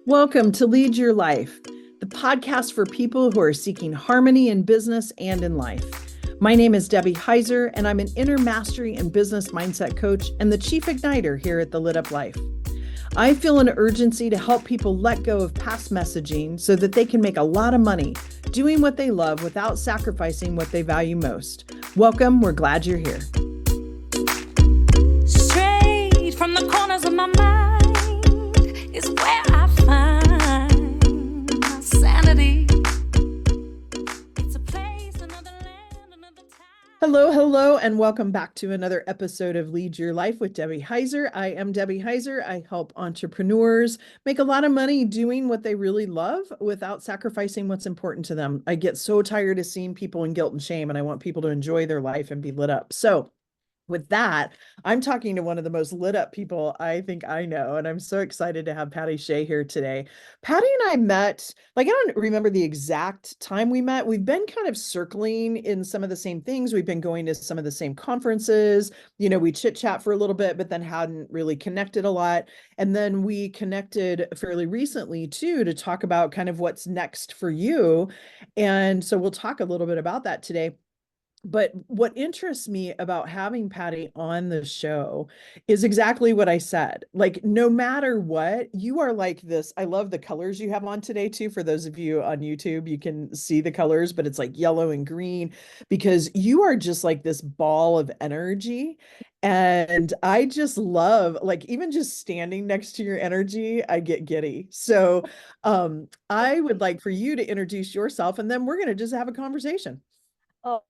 Welcome to Lead Your Life, the podcast for people who are seeking harmony in business and in life. My name is Debbie Heiser, and I'm an inner mastery and business mindset coach and the chief igniter here at the Lit Up Life. I feel an urgency to help people let go of past messaging so that they can make a lot of money doing what they love without sacrificing what they value most. Welcome. We're glad you're here. Straight from the corners of my mind is where I find my sanity. It's a place, another land, another time. Hello, and welcome back to another episode of Lead Your Life with Debbie Heiser. I am Debbie Heiser. I help entrepreneurs make a lot of money doing what they really love without sacrificing what's important to them. I get so tired of seeing people in guilt and shame, and I want people to enjoy their life and be lit up. So with that, I'm talking to one of the most lit up people I think I know, and I'm so excited to have Patty Shea here today. Patty and I met, I don't remember the exact time we met. We've been kind of circling in some of the same things. We've been going to some of the same conferences. We chit chat for a little bit, but then hadn't really connected a lot. And then we connected fairly recently too, to talk about kind of what's next for you. And so we'll talk a little bit about that today. But what interests me about having Patty on the show is exactly what I said. Like, no matter what, you are like this. I love the colors you have on today, too. For those of you on YouTube, you can see the colors, but it's like yellow and green because you are just like this ball of energy. And I just love, like, even just standing next to your energy, I get giddy. So I would like for you to introduce yourself, and then we're going to just have a conversation. Oh,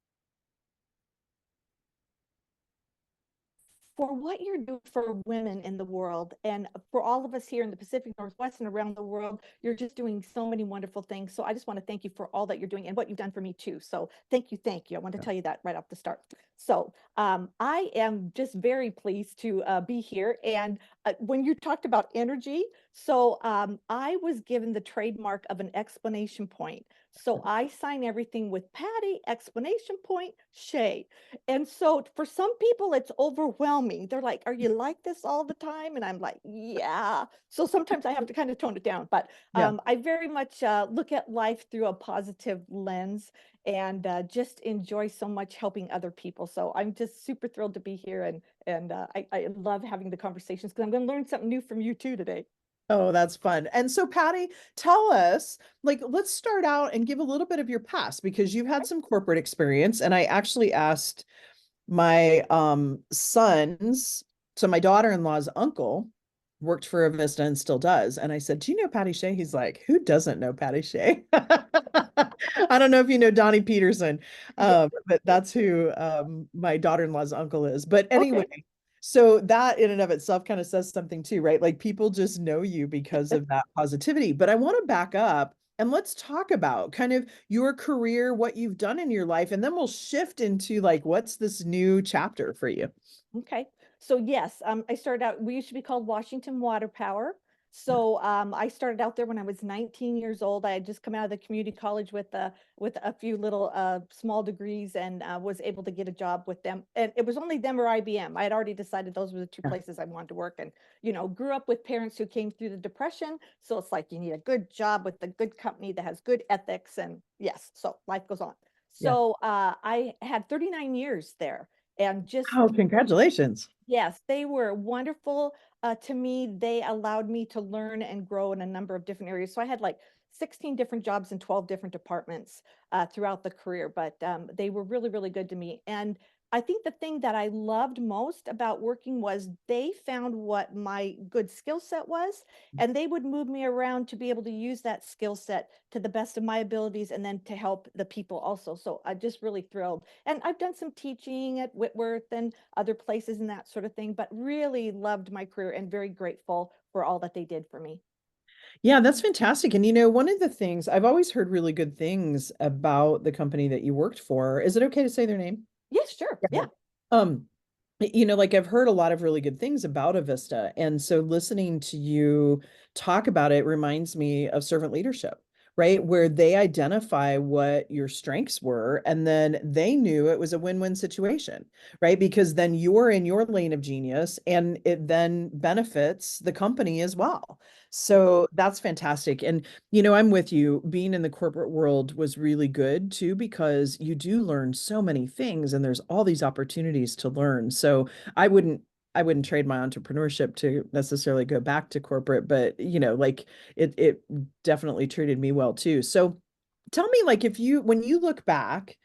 for what you're doing for women in the world and for all of us here in the Pacific Northwest and around the world, you're just doing so many wonderful things. So I just want to thank you for all that you're doing and what you've done for me too. So thank you, thank you. I want to tell you that right off the start. So I am just very pleased to be here. And when you talked about energy, so I was given the trademark of an explanation point. So I sign everything with Patty, explanation point, Shea. And so for some people, it's overwhelming. They're like, are you like this all the time? And I'm like, yeah. So sometimes I have to kind of tone it down. But Yeah. I very much look at life through a positive lens and just enjoy so much helping other people. So I'm just super thrilled to be here. And I love having the conversations because I'm going to learn something new from you too today. Oh, that's fun. And so, Patty, tell us, like, let's start out and give a little bit of your past because you've had some corporate experience. And I actually asked my sons, so my daughter-in-law's uncle worked for Avista and still does. And I said, do you know Patty Shea? He's like, who doesn't know Patty Shea? I don't know if you know Donnie Peterson, Yeah. but that's who my daughter-in-law's uncle is. But anyway, Okay. so that in and of itself kind of says something too, right? Like people just know you because of that positivity. But I want to back up and let's talk about kind of your career, what you've done in your life, and then we'll shift into like what's this new chapter for you? Okay. So yes, I started out, we used to be called Washington Water Power. So I started out there when I was 19 years old. I had just come out of the community college with a few little small degrees and was able to get a job with them. And it was only them or IBM. I had already decided those were the two Yeah. places I wanted to work. And, grew up with parents who came through the Depression. So it's like you need a good job with a good company that has good ethics. And yes, so life goes on. Yeah. So I had 39 years there and just Oh, congratulations. yes, they were wonderful to me. They allowed me to learn and grow in a number of different areas. So I had like 16 different jobs in 12 different departments throughout the career, but they were really, really good to me. And I think the thing that I loved most about working was they found what my good skill set was, and they would move me around to be able to use that skill set to the best of my abilities and then to help the people also. So I'm just really thrilled. And I've done some teaching at Whitworth and other places and that sort of thing, but really loved my career and very grateful for all that they did for me. Yeah, that's fantastic. And one of the things I've always heard really good things about the company that you worked for. Is it okay to say their name? Yes, sure. Yeah. Yeah. Um, like I've heard a lot of really good things about Avista. And so listening to you talk about it reminds me of servant leadership, right? Where they identify what your strengths were, and then they knew it was a win-win situation, right? Because then you're in your lane of genius and it then benefits the company as well. So that's fantastic. And, I'm with you. Being in the corporate world was really good too, because you do learn so many things and there's all these opportunities to learn. So I wouldn't I wouldn't trade my entrepreneurship to necessarily go back to corporate, but like it definitely treated me well too. So tell me, like, when you look back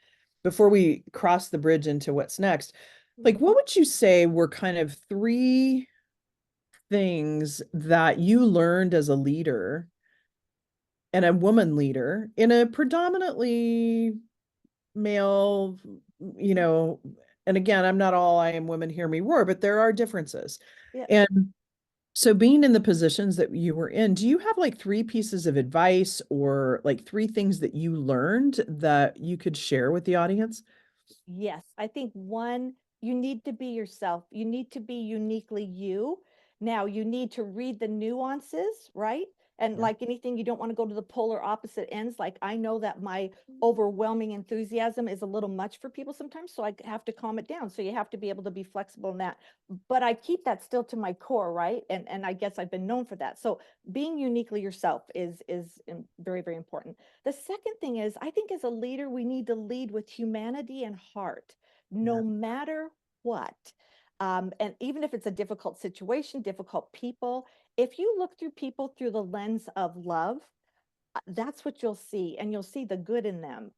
before we cross the bridge into what's next, like what would you say were kind of three things that you learned as a leader and a woman leader in a predominantly male, you know, and again, I'm not all I am women hear me roar, but there are differences. Yeah. And so being in the positions that you were in, do you have like three pieces of advice or like three things that you learned that you could share with the audience? Yes, I think one, you need to be yourself. You need to be uniquely you. Now, you need to read the nuances, right? And Yeah. like anything, you don't want to go to the polar opposite ends. Like I know that my overwhelming enthusiasm is a little much for people sometimes, so I have to calm it down. So you have to be able to be flexible in that. But I keep that still to my core, right? And I guess I've been known for that. So being uniquely yourself is very, very important. The second thing is, I think as a leader, we need to lead with humanity and heart, no Yeah. matter what. And even if it's a difficult situation, difficult people, if you look through people through the lens of love, that's what you'll see, and you'll see the good in them.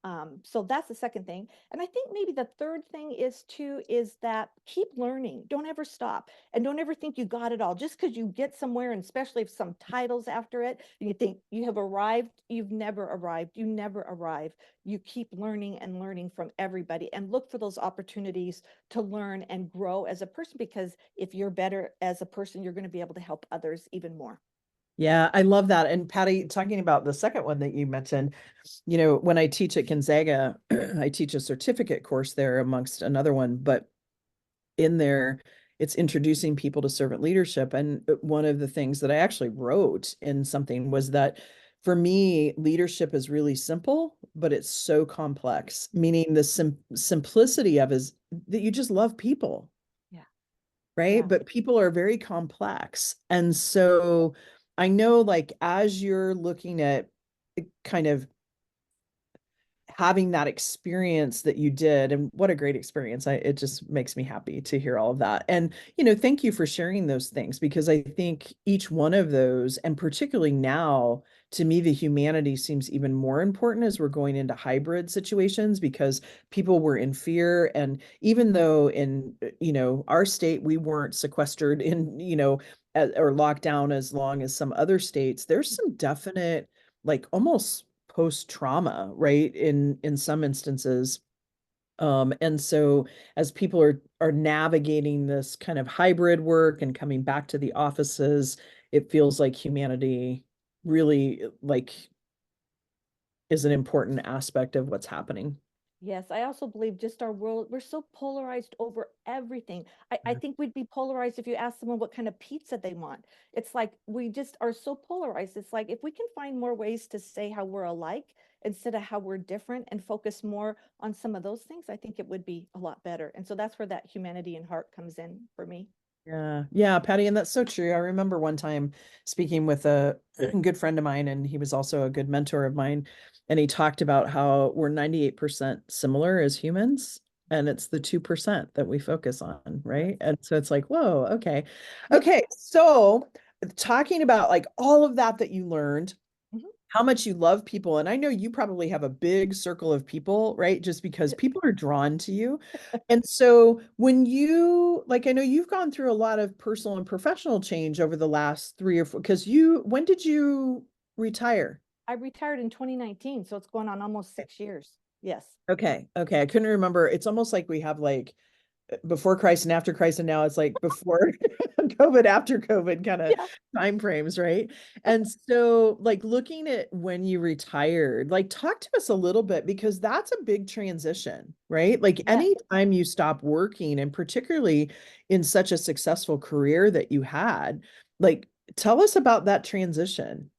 So that's the second thing. And I think maybe the third thing is too, is that keep learning. Don't ever stop, and don't ever think you got it all. Just because you get somewhere, and especially if some titles after it, and you think you have arrived, you've never arrived. You never arrive. You keep learning and learning from everybody, and look for those opportunities to learn and grow as a person. Because if you're better as a person, you're going to be able to help others even more. Yeah, I love that. And Patty, talking about the second one that you mentioned, when I teach at Gonzaga, I teach a certificate course there amongst another one, but in there, it's introducing people to servant leadership. And one of the things that I actually wrote in something was that for me, leadership is really simple, but it's so complex, meaning the simplicity of is that you just love people, Yeah. right? Yeah. But people are very complex. And so I know, like, as you're looking at kind of having that experience that you did, and what a great experience. It just makes me happy to hear all of that. And thank you for sharing those things, because I think each one of those, and particularly now, to me the humanity seems even more important as we're going into hybrid situations, because people were in fear. And even though in our state we weren't sequestered in or locked down as long as some other states, there's some definite, like, almost post trauma, right? In some instances. And so as people are navigating this kind of hybrid work and coming back to the offices, it feels like humanity really, like, is an important aspect of what's happening. Yes, I also believe just our world, we're so polarized over everything. I think we'd be polarized if you ask someone what kind of pizza they want. It's like we just are so polarized. It's like if we can find more ways to say how we're alike instead of how we're different, and focus more on some of those things, I think it would be a lot better. And so that's where that humanity and heart comes in for me. Yeah, yeah, Patty, and that's so true. I remember one time speaking with a good friend of mine, and he was also a good mentor of mine, and he talked about how we're 98% similar as humans, and it's the 2% that we focus on, Yes. right? And so it's like, whoa, okay. Yep. Okay, so talking about like all of that you learned, Mhm. how much you love people. And I know you probably have a big circle of people, right? Just because Yep. people are drawn to you. And so when you, like, I know you've gone through a lot of personal and professional change over the last 3 or 4, because when did you retire? I retired in 2019, so it's going on almost 6 years. Yes. Okay. Okay. I couldn't remember. It's almost like we have like before Christ and after Christ, and now it's like before COVID, after COVID kind of Yeah. time frames, right? And so, like, looking at when you retired, like, talk to us a little bit, because that's a big transition, right? Like, Yes. anytime you stop working, and particularly in such a successful career that you had, like, tell us about that transition.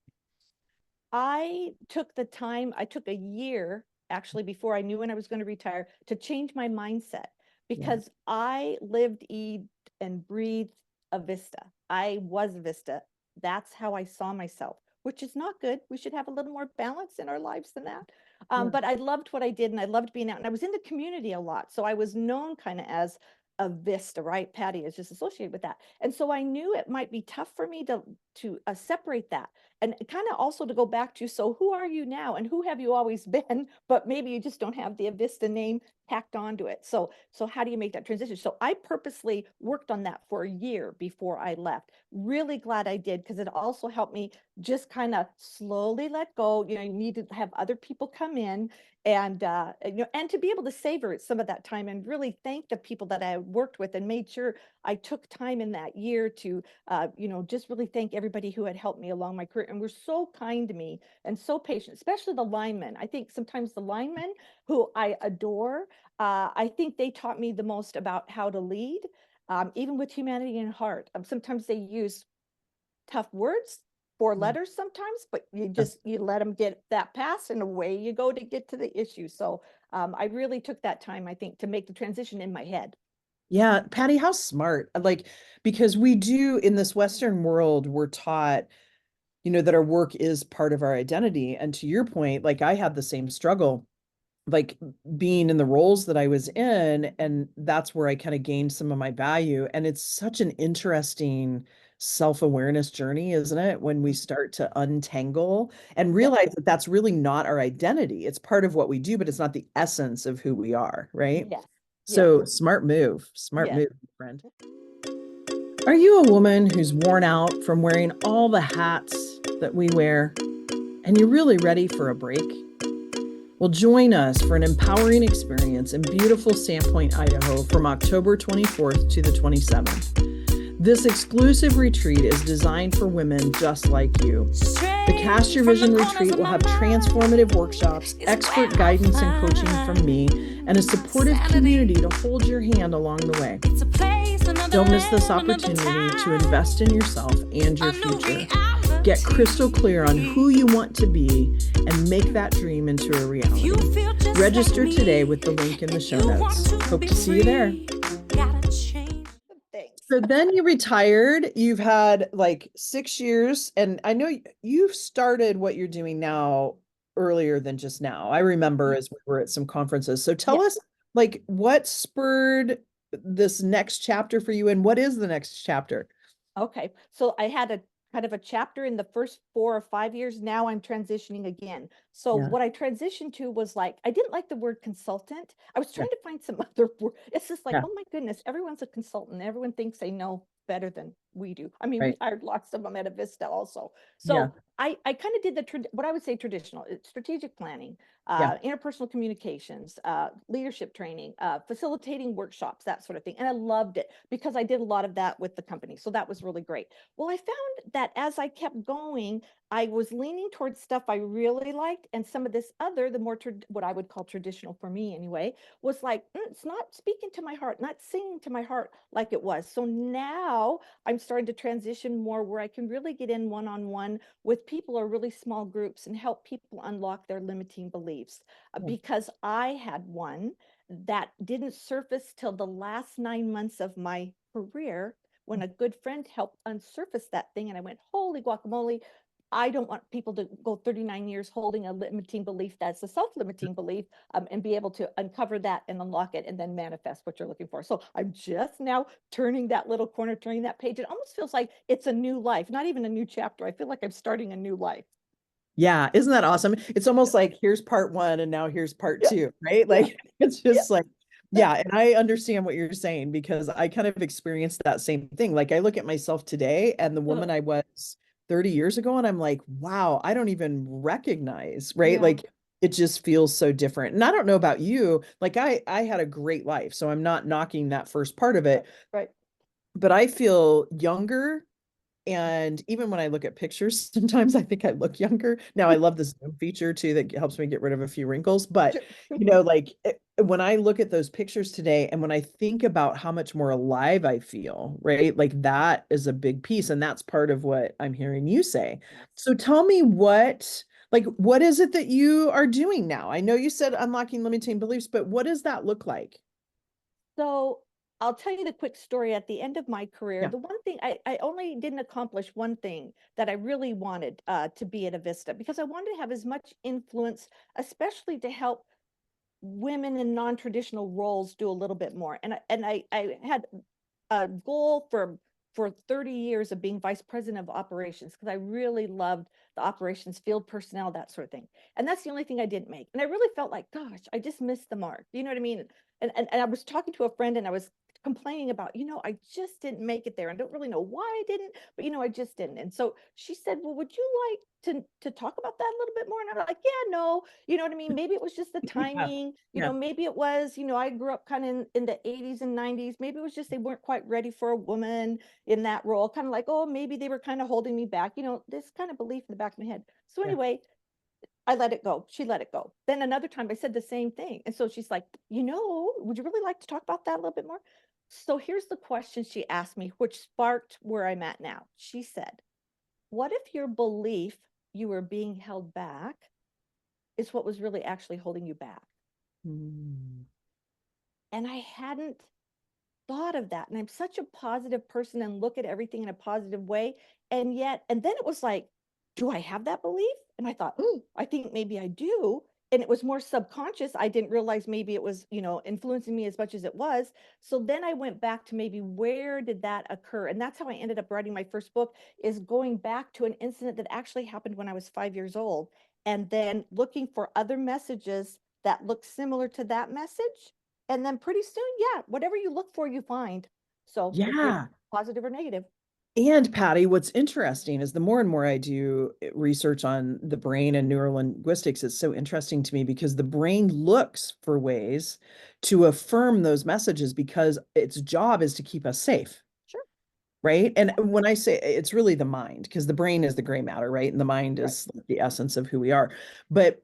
I took the time, I took a year actually before I knew when I was going to retire to change my mindset Yeah. because I lived, eat, and breathed a Vista. I was Vista. That's how I saw myself, which is not good. We should have a little more balance in our lives than that. Yeah. But I loved what I did and I loved being out. And I was in the community a lot. So I was known kind of as a Vista, right? Patty is just associated with that. And so I knew it might be tough for me to separate that and kind of also to go back to, so who are you now and who have you always been, but maybe you just don't have the Avista name tacked onto it. So how do you make that transition? So I purposely worked on that for a year before I left. Really glad I did, because it also helped me just kind of slowly let go. You know, you need to have other people come in and and to be able to savor some of that time and really thank the people that I worked with and made sure I took time in that year to just really thank everybody who had helped me along my career and were so kind to me and so patient, especially the linemen. I think sometimes the linemen, who I adore, I think they taught me the most about how to lead, even with humanity and heart. Sometimes they use tough words, four Yeah. letters sometimes, but Yeah. you let them get that pass and away you go to get to the issue. So I really took that time, I think, to make the transition in my head. Yeah, Patty, how smart. Like, because we do in this Western world, we're taught, that our work is part of our identity. And to your point, like I had the same struggle, like being in the roles that I was in, and that's where I kind of gained some of my value. And it's such an interesting self-awareness journey, isn't it? When we start to untangle and Yep. realize that that's really not our identity. It's part of what we do, but it's not the essence of who we are, right? Yes. Yes. So smart Yes. move, friend. Are you a woman who's worn out from wearing all the hats that we wear and you're really ready for a break? Well, join us for an empowering experience in beautiful Sandpoint, Idaho from October 24th to the 27th. This exclusive retreat is designed for women just like you. The Cast Your Vision retreat will have transformative workshops, expert guidance and coaching from me, and a supportive community to hold your hand along the way. Don't miss this opportunity to invest in yourself and your future. Get crystal clear on who you want to be and make that dream into a reality. Register today with the link in the show notes. Hope to see you there. Thanks. So then you retired. You've had like 6 years, and I know you've started what you're doing now earlier than just now. I remember as we were at some conferences. So tell Yeah. us, like, what spurred this next chapter for you, and what is the next chapter? Okay. So I had a kind of a chapter in the first 4 or 5 years. Now I'm transitioning again. So Yeah, what I transitioned to was like, I didn't like the word consultant. I was yeah, trying to find some other word. It's just like, yeah, oh my goodness, everyone's a consultant. Everyone thinks they know better than we do. I mean, we right. hired lots of them at Avista also. Yeah, So I kind of did what I would say traditional, strategic planning, yeah, interpersonal communications, leadership training, facilitating workshops, that sort of thing. And I loved it because I did a lot of that with the company. So that was really great. Well, I found that as I kept going, I was leaning towards stuff I really liked, and some of this other, the more what I would call traditional for me anyway, was like, it's not speaking to my heart, not singing to my heart like it was. So now I'm starting to transition more where I can really get in one-on-one with people or really small groups and help people unlock their limiting beliefs. yeah. Because I had one that didn't surface till the last 9 months of my career when a good friend helped unsurface that thing. And I went, holy guacamole, I don't want people to go 39 years holding a limiting belief that's a self-limiting belief, and be able to uncover that and unlock it and then manifest what you're looking for. So I'm just now turning that little corner, turning that page. It almost feels like it's a new life, not even a new chapter. I feel like I'm starting a new life. Yeah, isn't that awesome? It's almost like here's part one and now here's part Yeah, two, right? yeah, Like it's yeah, just like, yeah, and I understand what you're saying because I kind of experienced that same thing. Like I look at myself today and the uh, woman I was 30 years ago, and I'm like, wow, I don't even recognize, right? yeah, Like it just feels so different. And I don't know about you, like I had a great life, so I'm not knocking that first part of right, it, right. but I feel younger. And even when I look at pictures, sometimes I think I look younger. Now I love the Zoom feature too that helps me get rid of a few wrinkles. But like when I look at those pictures today and when I think about how much more alive I feel, right? Like that is a big piece. And that's part of what I'm hearing you say. Yes. So tell me what Like, what is it that you are doing now? I know you said unlocking limiting beliefs, but what does that look like? So I'll tell you the quick story. At the end of my career, Yeah. the one thing I only didn't accomplish one thing that I really wanted to be at Avista, because I wanted to have as much influence, especially to help women in non-traditional roles do a little bit more. And I had a goal for 30 years of being vice president of operations, because I really loved the operations, field personnel, that sort of thing. And that's the only thing I didn't make. And I really felt like, gosh, I just missed the mark. You know what I mean? And I was talking to a friend, and I was complaining about, I just didn't make it there. I don't really know why I didn't, but I just didn't. And so she said, well, would you like to talk about that a little bit more? And I'm like, yeah, no, you know what I mean? Maybe it was just the Yeah. timing, Yeah. maybe it was, I grew up kind of in the 80s and 90s. Maybe it was just they weren't quite ready for a woman in that role, kind of like, oh, maybe they were kind of holding me back, this kind of belief in the back of my head. So Yeah. anyway, I let it go. She let it go. Then another time I said the same thing. And so she's like, would you really like to talk about that a little bit more? So here's the question she asked me, which sparked where I'm at now. She said, what if your belief you were being held back is what was really actually holding you back? Mm. And I hadn't thought of that. And I'm such a positive person and look at everything in a positive way. And then it was like, do I have that belief? And I thought, oh, I think maybe I do. And it was more subconscious. I didn't realize maybe it was, influencing me as much as it was. So then I went back to maybe where did that occur? And that's how I ended up writing my first book, is going back to an incident that actually happened when I was 5 years old. And then looking for other messages that look similar to that message, and then pretty soon, yeah, whatever you look for, you find. So if you're Yeah. positive or negative. And Patty, what's interesting is the more and more I do research on the brain and neurolinguistics, it's so interesting to me because the brain looks for ways to affirm those messages because its job is to keep us safe, Sure. right? And Yeah. when I say it's really the mind, because the brain is the gray matter, right? And the mind Right. is the essence of who we are. But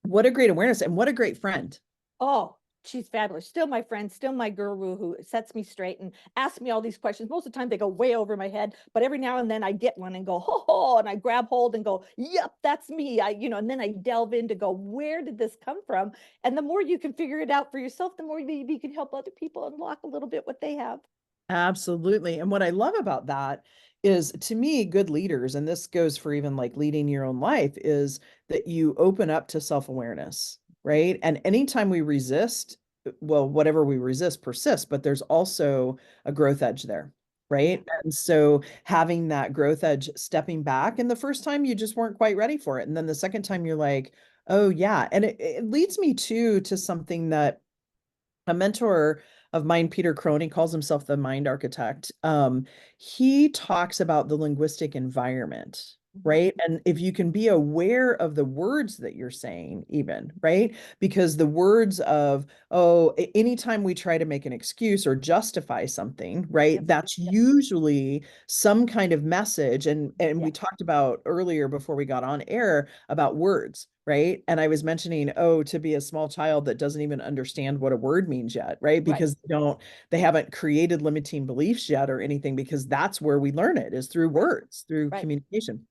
what a great awareness and what a great friend. Oh, she's fabulous. Still my friend, still my guru who sets me straight and asks me all these questions. Most of the time they go way over my head, but every now and then I get one and go, ho, ho, and I grab hold and go, yep, that's me. And then I delve in to go, where did this come from? And the more you can figure it out for yourself, the more maybe you can help other people unlock a little bit what they have. Absolutely. And what I love about that is to me, good leaders, and this goes for even like leading your own life, is that you open up to self-awareness, right? And anytime we resist, well, whatever we resist persists, but there's also a growth edge there, Yeah. right? And so having that growth edge, stepping back, and the first time you just weren't quite ready for it. And then the second time you're like, oh yeah. And it leads me to something that a mentor of mine, Peter Crone, he calls himself the mind architect. He talks about the linguistic environment, Mhm. right? And if you can be aware of the words that you're saying, even, right? Because the words of, oh, anytime we try to make an excuse or justify something, right? Yep. That's Yep. usually some kind of message. And we Yes. talked about earlier before we got on air about words, right? And I was mentioning, oh, to be a small child that doesn't even understand what a word means yet, right? Right. Because they haven't created limiting beliefs yet or anything, because that's where we learn it is through Right. words, through Right. communication.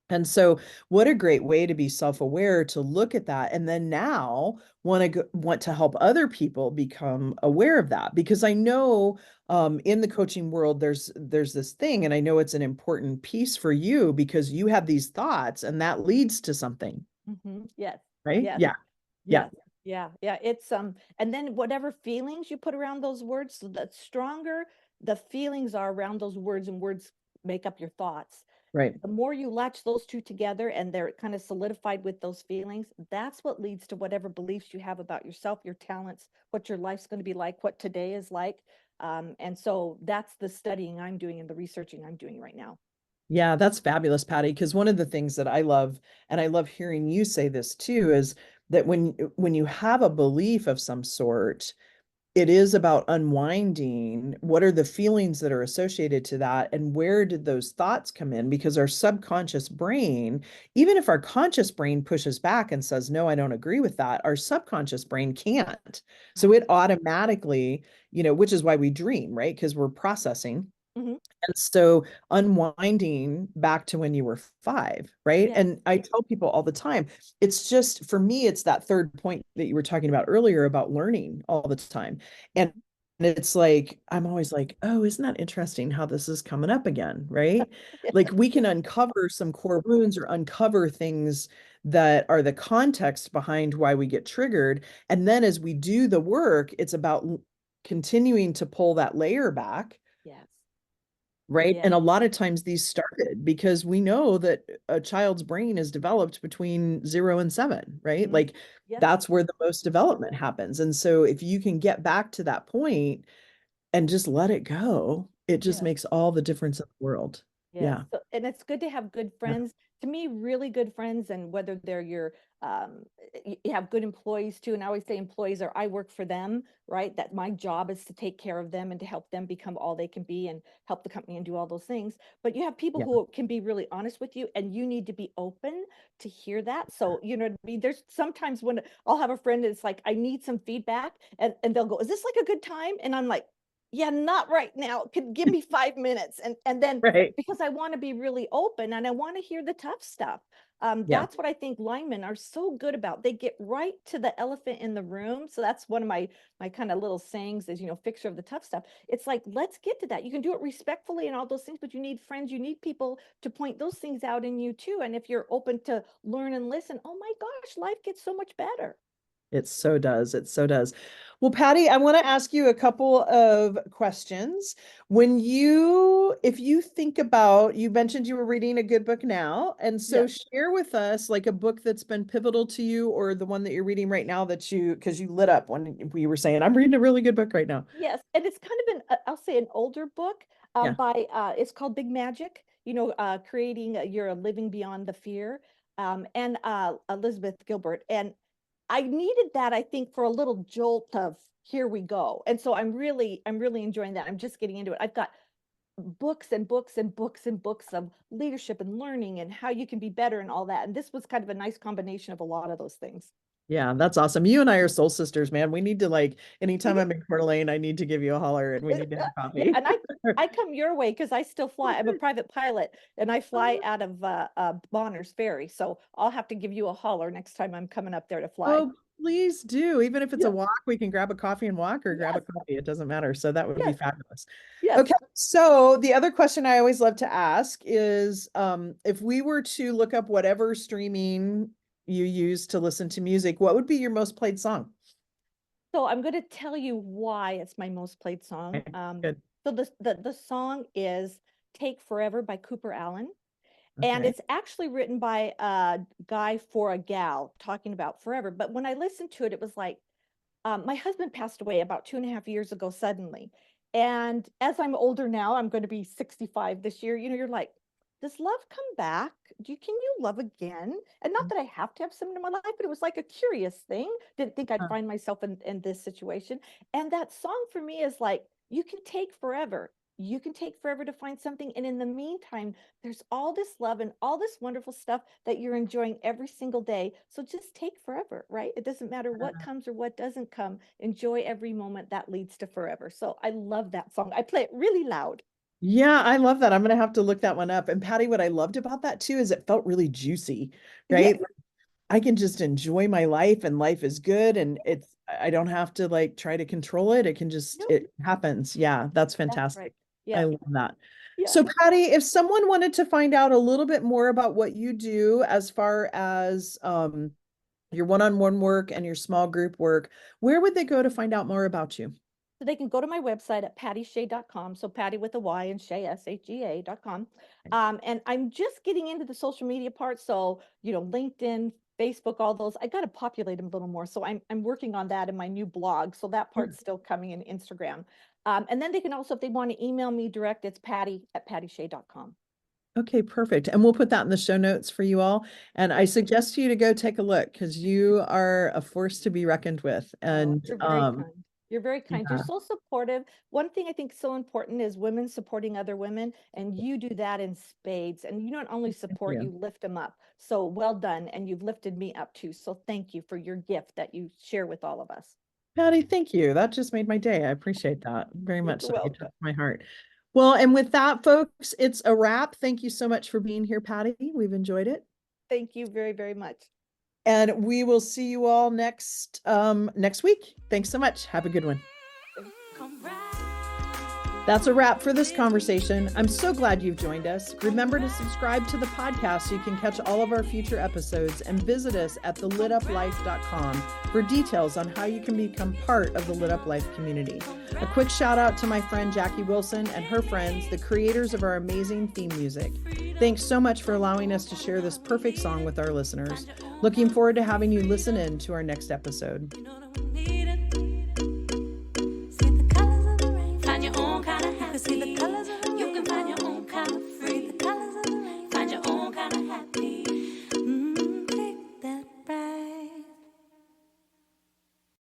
And so what a great way to be self-aware, to look at that and then now want to help other people become aware of that, because I know in the coaching world there's this thing, and I know it's an important piece for you because you have these thoughts and that leads to something, Yes. right? Yes. Yeah. Yeah. Yes. Yeah. Yeah. It's and then whatever feelings you put around those words, so the stronger the feelings are around those words, and words make up your thoughts. Right. The more you latch those two together and they're kind of solidified with those feelings, that's what leads to whatever beliefs you have about yourself, your talents, what your life's going to be like, what today is like. And so that's the studying I'm doing and the researching I'm doing right now. Yeah, that's fabulous, Patty. Because one of the things that I love, and I love hearing you say this too, is that when you have a belief of some sort, it is about unwinding what are the feelings that are associated to that and where did those thoughts come in, because our subconscious brain, even if our conscious brain pushes back and says no, I don't agree with that, our subconscious brain can't. So Right. it automatically, which is why we dream, right? Because we're processing. Mhm. And so unwinding back to when you were 5, right? Yes. And I tell people all the time, it's just for me, it's that third point that you were talking about earlier about learning all the time. And Mhm. it's like, I'm always like, oh, isn't that interesting how this is coming up again, right? Like we can uncover some core wounds or uncover things that are the context behind why we get triggered. And then as we do the work, it's about continuing to pull that layer back, Yes. right? Yes. And a lot of times these started because we know that a child's brain is developed between 0 and 7, right? Mhm. Like Yes. that's where the most development happens. And so if you can get back to that point and just let it go, it just Yes. makes all the difference in the world. Yes. Yeah. So, and it's good to have good Yeah. friends. To me, really good friends, and whether they're you have good employees too. And I always say employees are, I work for them, right? That my job is to take care of them and to help them become all they can be and help the company and do all those things. But you have people Yeah. who can be really honest with you, and you need to be open to hear that. So, you know what I mean? There's sometimes when I'll have a friend that's like, I need some feedback, and they'll go, is this like a good time? And I'm like, yeah, not right now. Could give me 5 minutes. And then Right. because I want to be really open and I want to hear the tough stuff. Yeah. That's what I think linemen are so good about. They get right to the elephant in the room. So that's one of my kind of little sayings is, fixer of the tough stuff. It's like, let's get to that. You can do it respectfully and all those things, but you need friends, you need people to point those things out in you too. And if you're open to learn and listen, oh my gosh, life gets so much better. It so does. It so does. Well, Patty, I want to ask you a couple of questions. If you think about, you mentioned you were reading a good book now, and so Yes. share with us like a book that's been pivotal to you or the one that you're reading right now because you lit up when we were saying, I'm reading a really good book right now. Yes, and it's kind of I'll say an older book Yeah. it's called Big Magic, creating your living beyond the fear, and Elizabeth Gilbert. And I needed that, I think, for a little jolt of here we go. And so I'm really enjoying that. I'm just getting into it. I've got books and books and books and books of leadership and learning and how you can be better and all that. And this was kind of a nice combination of a lot of those things. Yeah, that's awesome. You and I are soul sisters, man. We need to anytime Mhm. I'm in Coeur d'Alene, I need to give you a holler and we need to have Yeah, coffee. and I come your way because I still fly. I'm a private pilot and I fly out of Bonners Ferry. So I'll have to give you a holler next time I'm coming up there to fly. Oh, please do. Even if it's a Yeah. walk, we can grab a coffee and walk or grab a Yes. coffee. It doesn't matter. So that would be Yes. fabulous. Yes. Okay. So the other question I always love to ask is if we were to look up whatever streaming you use to listen to music, what would be your most played song? So I'm going to tell you why it's my most played song. Okay, good. So the song is Take Forever by Cooper Allen. And Okay. it's actually written by a guy for a gal talking about forever. But when I listened to it, it was like, my husband passed away about 2.5 years ago suddenly. And as I'm older now, I'm going to be 65 this year. You're like, does love come back? Can you love again? And not that I have to have someone in my life, but it was like a curious thing. Didn't think I'd Huh. find myself in this situation. And that song for me is like, you can take forever. You can take forever to find something. And in the meantime, there's all this love and all this wonderful stuff that you're enjoying every single day. So just take forever, right? It doesn't matter what comes or what doesn't come. Enjoy every moment that leads to forever. So I love that song. I play it really loud. Yeah, I love that. I'm gonna have to look that one up. And Patty, what I loved about that too is it felt really juicy, right? Yes. I can just enjoy my life and life is good and I don't have to try to control it. Nope. It happens. Yeah, that's That's right. fantastic. I Yeah. love that. Yeah. So Patty, if someone wanted to find out a little bit more about what you do as far as your one-on-one work and your small group work, where would they go to find out more about you? So they can go to my website at pattyshea.com. So Patty with a Y and Shea, SHEA.com. And I'm just getting into the social media part. So, LinkedIn, Facebook, all those, I got to populate them a little more. So I'm working on that in my new blog. So that part's still coming in Instagram. And then they can also, if they want to email me direct, it's patty@pattyshea.com. Okay, perfect. And we'll put that in the show notes for you all. And I suggest you to go take a look because you are a force to be reckoned with. Oh, And you're very kind. You're very kind. You're yeah, so supportive. One thing I think is so important is women supporting other women, and you do that in spades. And you not only thank support, you. you lift them up. So well done. And you've lifted me up too. So thank you for your gift that you share with all of us. Patty, thank you. That just made my day. I appreciate that very You're much. So you welcome. touched my heart. Well, and with that, folks, it's a wrap. Thank you so much for being here, Patty. We've enjoyed it. Thank you very, very much. And we will see you all next week. Thanks so much. Have a good one. That's a wrap for this conversation. I'm so glad you've joined us. Remember to subscribe to the podcast so you can catch all of our future episodes, and visit us at thelituplife.com for details on how you can become part of the Lit Up Life community. A quick shout out to my friend Jackie Wilson and her friends, the creators of our amazing theme music. Thanks so much for allowing us to share this perfect song with our listeners. Looking forward to having you listen in to our next episode.